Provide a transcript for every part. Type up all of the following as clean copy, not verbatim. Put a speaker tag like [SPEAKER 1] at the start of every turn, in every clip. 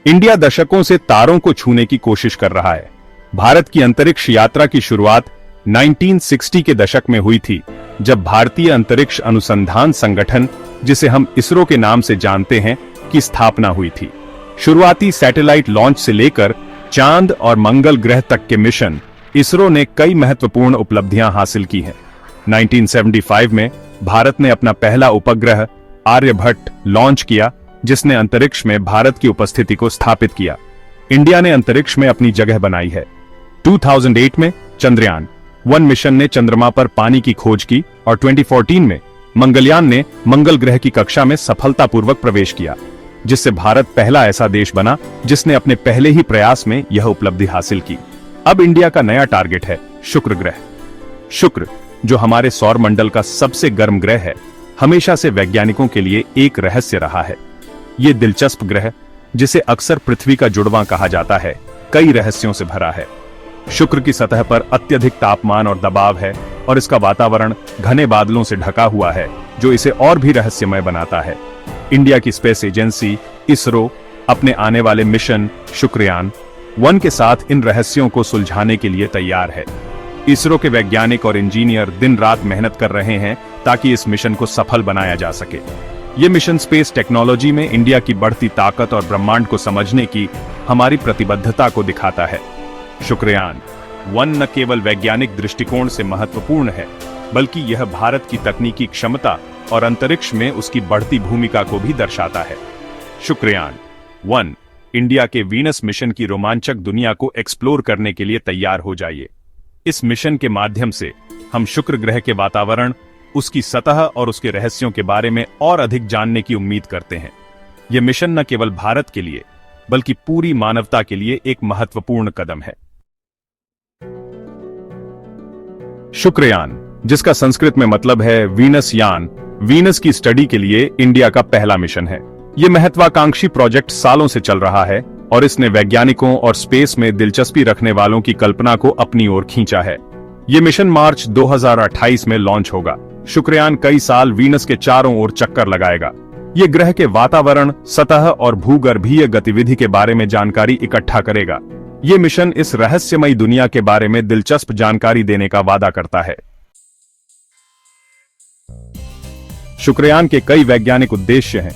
[SPEAKER 1] India दशकों से तारों को छूने की कोशिश कर रहा है। भारत की अंतरिक्ष यात्रा की शुरुआत 1960 के दशक में हुई थी, जब भारतीय अंतरिक्ष अनुसंधान संगठन, जिसे हम इसरो के नाम से जानते हैं, की स्थापना हुई थी। शुरुआती सैटेलाइट लॉन्च से लेकर चांद और मंगल ग्रह तक के मिशन इसरो ने कई महत्वपूर्ण उपलब्धियां हासिल की हैं। 1975 में भारत ने अपना पहला उपग्रह आर्यभट्ट लॉन्च किया, जिसने अंतरिक्ष में भारत की उपस्थिति को स्थापित किया। इंडिया ने अंतरिक्ष में अपनी जगह बनाई है। 2008 में चंद्रयान 1 मिशन ने चंद्रमा पर पानी की खोज की और 2014 में मंगलयान ने मंगल ग्रह की कक्षा में सफलतापूर्वक प्रवेश किया, जिससे भारत पहला ऐसा देश बना जिसने अपने पहले ही प्रयास में यह उपलब्धि हासिल की। अब इंडिया का नया टारगेट है शुक्र ग्रह। शुक्र, जो हमारे सौर मंडल का सबसे गर्म ग्रह है, हमेशा से वैज्ञानिकों के लिए एक रहस्य रहा है। ये दिलचस्प ग्रह, जिसे अक्सर पृथ्वी का जुड़वां कहा जाता है, कई रहस्यों से भरा है। शुक्र की सतह पर अत्यधिक तापमान और दबाव है और इसका वातावरण घने बादलों से ढका हुआ है, जो इसे और भी रहस्यमय बनाता है। इंडिया की स्पेस एजेंसी इसरो अपने आने वाले मिशन शुक्रयान 1 के साथ इन रहस्यों को सुलझाने के लिए तैयार है। इसरो के वैज्ञानिक और इंजीनियर दिन रात मेहनत कर रहे हैं ताकि इस मिशन को सफल बनाया जा सके। ये मिशन स्पेस टेक्नोलॉजी में इंडिया की बढ़ती ताकत और ब्रह्मांड को समझने की हमारी प्रतिबद्धता को दिखाता है। शुक्रयान 1 न केवल वैज्ञानिक दृष्टिकोण से महत्वपूर्ण है, बल्कि यह भारत की तकनीकी क्षमता और अंतरिक्ष में उसकी बढ़ती भूमिका को भी दर्शाता है। शुक्रयान 1 इंडिया के वीनस मिशन की रोमांचक दुनिया को एक्सप्लोर करने के लिए तैयार हो जाइए। इस मिशन के माध्यम से हम शुक्र ग्रह के वातावरण, उसकी सतह और उसके रहस्यों के बारे में और अधिक जानने की उम्मीद करते हैं। यह मिशन न केवल भारत के लिए, बल्कि पूरी मानवता के लिए एक महत्वपूर्ण कदम है। शुक्रयान, जिसका संस्कृत में मतलब है वीनस यान, वीनस की स्टडी के लिए इंडिया का पहला मिशन है। यह महत्वाकांक्षी प्रोजेक्ट सालों से चल रहा है और इसने वैज्ञानिकों और स्पेस में दिलचस्पी रखने वालों की कल्पना को अपनी ओर खींचा है। यह मिशन मार्च 2028 में लॉन्च होगा। शुक्रयान कई साल वीनस के चारों ओर चक्कर लगाएगा। यह ग्रह के वातावरण, सतह और भूगर्भीय गतिविधि के बारे में जानकारी इकट्ठा करेगा। यह मिशन इस रहस्यमयी दुनिया के बारे में दिलचस्प जानकारी देने का वादा करता है। शुक्रयान के कई वैज्ञानिक उद्देश्य हैं।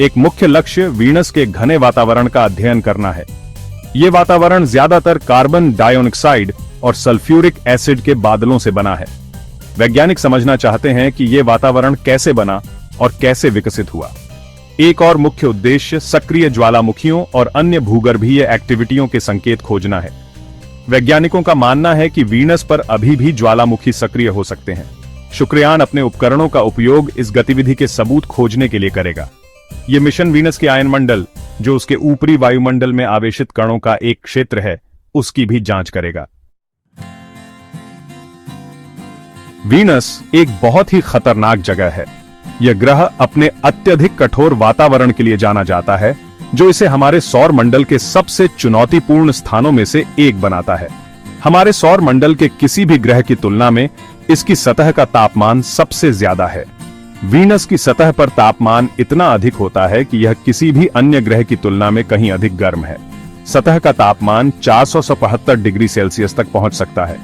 [SPEAKER 1] एक मुख्य लक्ष्य वीनस के घने वातावरण का अध्ययन करना है। यह वातावरण ज्यादातर कार्बन डाइऑक्साइड और सल्फ्यूरिक एसिड के बादलों से बना है। वैज्ञानिक समझना चाहते हैं कि यह वातावरण कैसे बना और कैसे विकसित हुआ। एक और मुख्य उद्देश्य सक्रिय ज्वालामुखियों और अन्य भूगर्भीय एक्टिविटियों के संकेत खोजना है। वैज्ञानिकों का मानना है कि वीनस पर अभी भी ज्वालामुखी सक्रिय हो सकते हैं। शुक्रयान अपने उपकरणों का उपयोग इस गतिविधि के सबूत खोजने के लिए करेगा। यह मिशन वीनस के आयनमंडल, जो उसके ऊपरी वायुमंडल में आवेशित कणों का एक क्षेत्र है, उसकी भी जांच करेगा। वीनस एक बहुत ही खतरनाक जगह है। यह ग्रह अपने अत्यधिक कठोर वातावरण के लिए जाना जाता है, जो इसे हमारे सौर मंडल के सबसे चुनौतीपूर्ण स्थानों में से एक बनाता है। हमारे सौर मंडल के किसी भी ग्रह की तुलना में इसकी सतह का तापमान सबसे ज्यादा है। वीनस की सतह पर तापमान इतना अधिक होता है कि यह किसी भी अन्य ग्रह की तुलना में कहीं अधिक गर्म है। सतह का तापमान 475 डिग्री सेल्सियस तक पहुंच सकता है।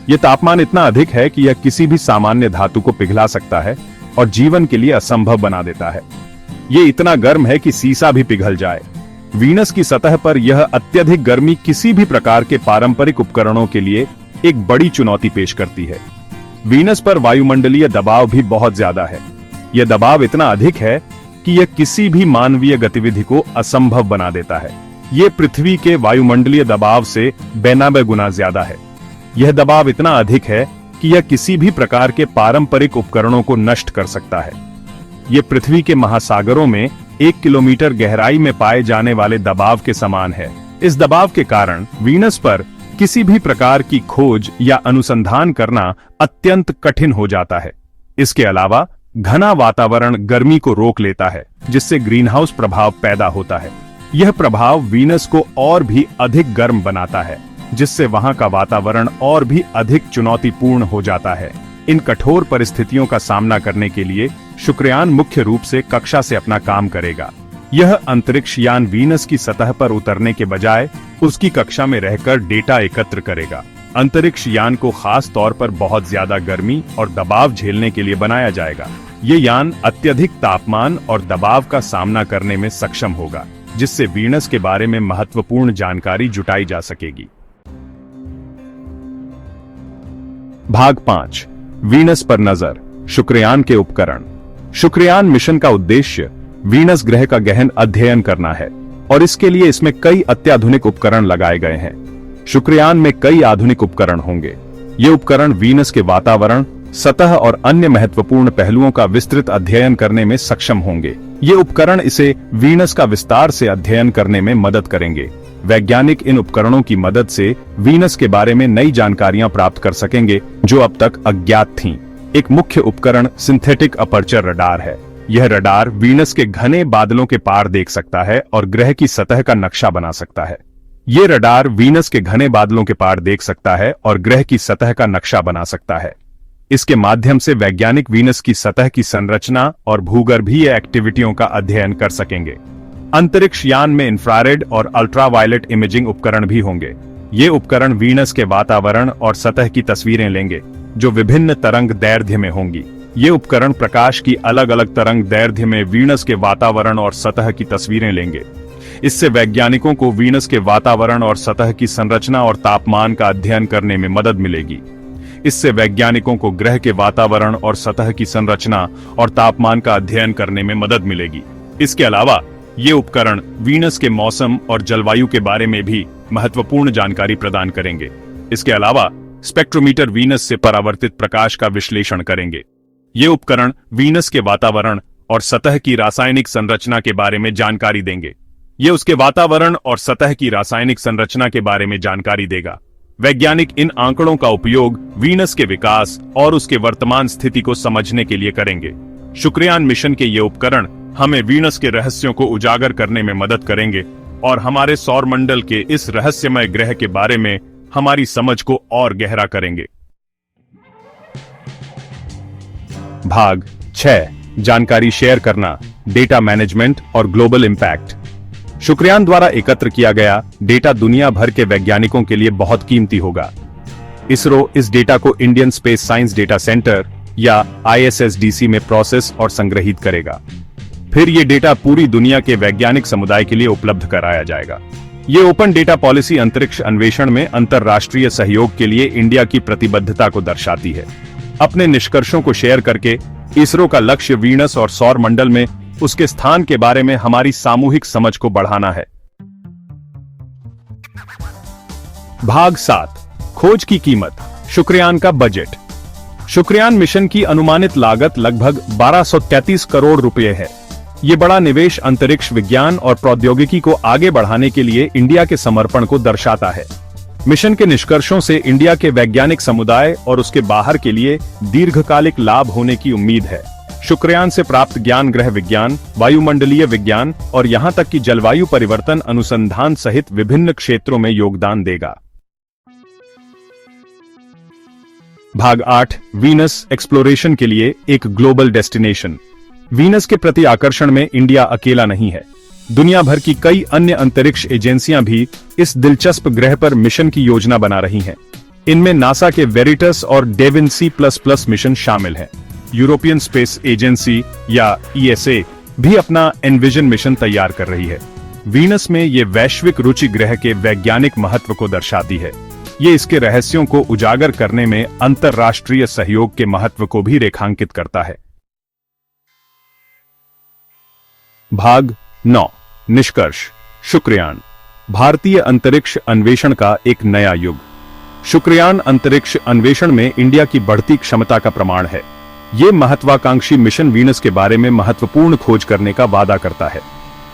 [SPEAKER 1] यह तापमान इतना अधिक है कि यह किसी भी सामान्य धातु को पिघला सकता है और जीवन के लिए असंभव बना देता है। यह इतना गर्म है कि सीसा भी पिघल जाए। वीनस की सतह पर यह अत्यधिक गर्मी किसी भी प्रकार के पारंपरिक उपकरणों के लिए एक बड़ी चुनौती पेश करती है। वीनस पर वायुमंडलीय दबाव भी बहुत ज्यादा है। यह दबाव इतना अधिक है कि यह किसी भी मानवीय गतिविधि को असंभव बना देता है। यह पृथ्वी के वायुमंडलीय दबाव से 92 गुना ज्यादा है। यह दबाव इतना अधिक है कि यह किसी भी प्रकार के पारंपरिक उपकरणों को नष्ट कर सकता है। यह पृथ्वी के महासागरों में 1 किलोमीटर गहराई में पाए जाने वाले दबाव के समान है। इस दबाव के कारण वीनस पर किसी भी प्रकार की खोज या अनुसंधान करना अत्यंत कठिन हो जाता है। इसके अलावा घना वातावरण गर्मी को रोक लेता है, जिससे ग्रीनहाउस प्रभाव पैदा होता है। यह प्रभाव वीनस को और भी अधिक गर्म बनाता है, जिससे वहां का वातावरण और भी अधिक चुनौतीपूर्ण हो जाता है। इन कठोर परिस्थितियों का सामना करने के लिए शुक्रयान मुख्य रूप से कक्षा से अपना काम करेगा। यह अंतरिक्ष यान वीनस की सतह पर उतरने के बजाय उसकी कक्षा में रहकर डेटा एकत्र करेगा। अंतरिक्ष यान को खास तौर पर बहुत ज्यादा गर्मी और दबाव झेलने के लिए बनाया जाएगा। ये यान अत्यधिक तापमान और दबाव का सामना करने में सक्षम होगा, जिससे वीनस के बारे में महत्वपूर्ण जानकारी जुटाई जा सकेगी। भाग 5, वीनस पर नजर, शुक्रयान के उपकरण। शुक्रयान मिशन का उद्देश्य वीनस ग्रह का गहन अध्ययन करना है और इसके लिए इसमें कई अत्याधुनिक उपकरण लगाए गए हैं। शुक्रयान में कई आधुनिक उपकरण होंगे। ये उपकरण वीनस के वातावरण, सतह और अन्य महत्वपूर्ण पहलुओं का विस्तृत अध्ययन करने में सक्षम होंगे। ये उपकरण इसे वीनस का विस्तार से अध्ययन करने में मदद करेंगे। वैज्ञानिक इन उपकरणों की मदद से वीनस के बारे में नई जानकारियां प्राप्त कर सकेंगे जो अब तक अज्ञात थीं। एक मुख्य उपकरण सिंथेटिक अपर्चर रडार है। यह रडार वीनस के घने बादलों के पार देख सकता है और ग्रह की सतह का नक्शा बना सकता है। ये रडार वीनस के घने बादलों के पार देख सकता है और ग्रह की सतह का नक्शा बना सकता है। इसके माध्यम से वैज्ञानिक वीनस की सतह की संरचना और भूगर्भीय एक्टिविटियों का अध्ययन कर सकेंगे। अंतरिक्ष यान में इंफ्रारेड और अल्ट्रावायलेट इमेजिंग उपकरण भी होंगे। ये उपकरण वीनस के वातावरण और सतह की तस्वीरें लेंगे, जो विभिन्न तरंग दैर्ध्य में होंगी। ये उपकरण प्रकाश की अलग अलग तरंग दैर्ध्य में वीनस के वातावरण और सतह की तस्वीरें लेंगे। इससे वैज्ञानिकों को वीनस के वातावरण और सतह की संरचना और तापमान का अध्ययन करने में मदद मिलेगी। इससे वैज्ञानिकों को ग्रह के वातावरण और सतह की संरचना और तापमान का अध्ययन करने में मदद मिलेगी। इसके अलावा ये उपकरण वीनस के मौसम और जलवायु के बारे में भी महत्वपूर्ण जानकारी प्रदान करेंगे। इसके अलावा स्पेक्ट्रोमीटर वीनस से परावर्तित प्रकाश का विश्लेषण करेंगे। ये उपकरण वीनस के वातावरण और सतह की रासायनिक संरचना के बारे में जानकारी देंगे। ये उसके वातावरण और सतह की रासायनिक संरचना के बारे में जानकारी देगा। वैज्ञानिक इन आंकड़ों का उपयोग वीनस के विकास और उसके वर्तमान स्थिति को समझने के लिए करेंगे। शुक्रयान मिशन के ये उपकरण हमें वीनस के रहस्यों को उजागर करने में मदद करेंगे और हमारे सौरमंडल के इस रहस्यमय ग्रह के बारे में हमारी समझ को और गहरा करेंगे। भाग 6, जानकारी शेयर करना, डेटा मैनेजमेंट और ग्लोबल इंपैक्ट। शुक्रयान द्वारा एकत्र किया गया डेटा दुनिया भर के वैज्ञानिकों के लिए बहुत कीमती होगा। इसरो इस डेटा को Indian space science data centre या ISSDC में प्रोसेस और संग्रहित करेगा। फिर ये डेटा पूरी दुनिया के वैज्ञानिक समुदाय के लिए उपलब्ध कराया जाएगा। ये ओपन डेटा पॉलिसी अंतरिक्ष अन्वेषण में अंतरराष्ट्रीय सहयोग के लिए इंडिया की प्रतिबद्धता को दर्शाती है। अपने निष्कर्षों को शेयर करके इसरो का लक्ष्य वीनस और सौर मंडल में उसके स्थान के बारे में हमारी सामूहिक समझ को बढ़ाना है। भाग 7, खोज की कीमत, शुक्रयान का बजट। शुक्रयान मिशन की अनुमानित लागत लगभग 1233 करोड़ रुपए है। ये बड़ा निवेश अंतरिक्ष विज्ञान और प्रौद्योगिकी को आगे बढ़ाने के लिए इंडिया के समर्पण को दर्शाता है। मिशन के निष्कर्षों से इंडिया के वैज्ञानिक समुदाय और उसके बाहर के लिए दीर्घकालिक लाभ होने की उम्मीद है। शुक्रयान से प्राप्त ज्ञान ग्रह विज्ञान, वायुमंडलीय विज्ञान और यहां तक कि जलवायु परिवर्तन अनुसंधान सहित विभिन्न क्षेत्रों में योगदान देगा। भाग 8, वीनस एक्सप्लोरेशन के लिए एक ग्लोबल डेस्टिनेशन। वीनस के प्रति आकर्षण में इंडिया अकेला नहीं है। दुनिया भर की कई अन्य अंतरिक्ष एजेंसियां भी इस दिलचस्प ग्रह पर मिशन की योजना बना रही हैं। इनमें नासा के वेरिटस और डेविन-C++ मिशन शामिल हैं। यूरोपियन स्पेस एजेंसी या ESA भी अपना एनविजन मिशन तैयार कर रही है। वीनस में ये वैश्विक रुचि ग्रह के वैज्ञानिक महत्व को दर्शाती है। ये इसके रहस्यों को उजागर करने में अंतरराष्ट्रीय सहयोग के महत्व को भी रेखांकित करता है। भाग 9, निष्कर्ष, शुक्रयान, भारतीय अंतरिक्ष अन्वेषण का एक नया युग। शुक्रयान अंतरिक्ष अन्वेषण में इंडिया की बढ़ती क्षमता का प्रमाण है। ये महत्वाकांक्षी मिशन वीनस के बारे में महत्वपूर्ण खोज करने का वादा करता है।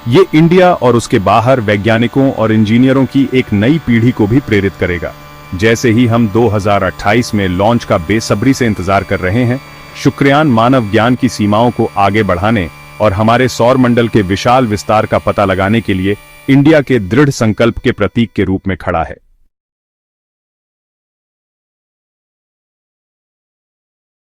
[SPEAKER 1] ये इंडिया और उसके बाहर वैज्ञानिकों और इंजीनियरों की एक नई पीढ़ी को भी प्रेरित करेगा। जैसे ही हम 2028 में लॉन्च का बेसब्री से इंतजार कर रहे हैं, शुक्रयान मानव ज्ञान की सीमाओं को आगे बढ़ाने और हमारे सौर मंडल के विशाल विस्तार का पता लगाने के लिए इंडिया के दृढ़ संकल्प के प्रतीक के रूप में खड़ा है।